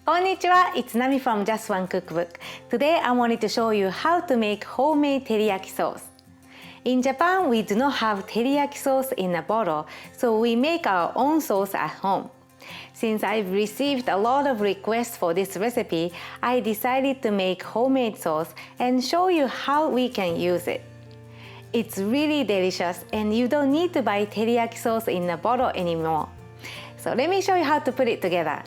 Konnichiwa, it's Nami from Just One Cookbook. Today I wanted to show you how to make homemade teriyaki sauce. In Japan, we do not have teriyaki sauce in a bottle, so we make our own sauce at home. Since I've received a lot of requests for this recipe, I decided to make homemade sauce and show you how we can use it. It's really delicious and you don't need to buy teriyaki sauce in a bottle anymore. So let me show you how to put it together.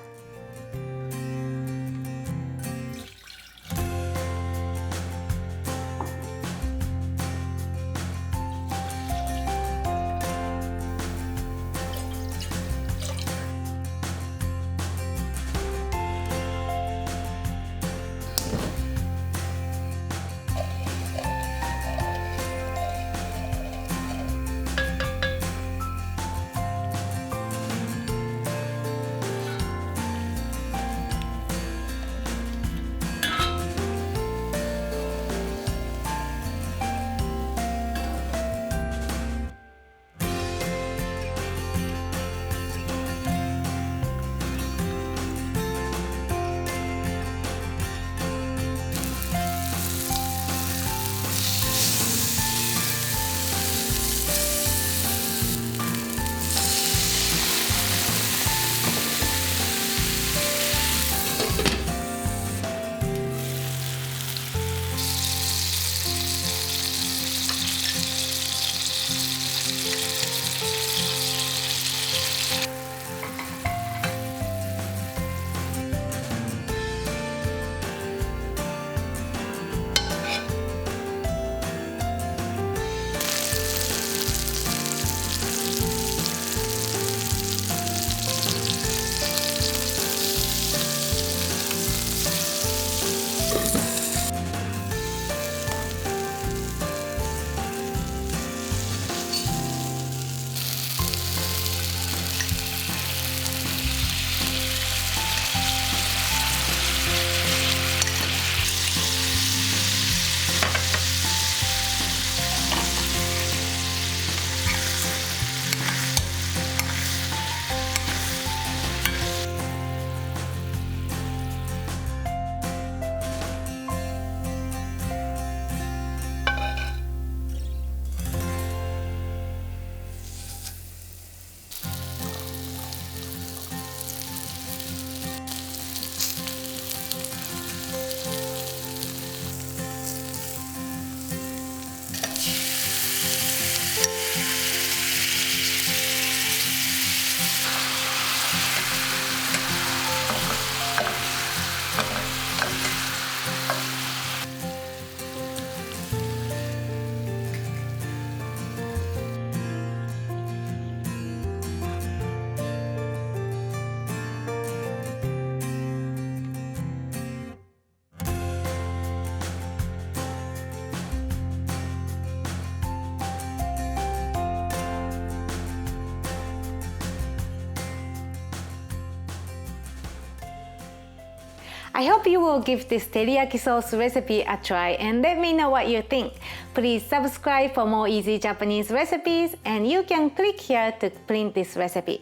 I hope you will give this teriyaki sauce recipe a try and let me know what you think. Please subscribe for more easy Japanese recipes and you can click here to print this recipe.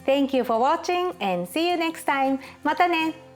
Thank you for watching and see you next time. またね!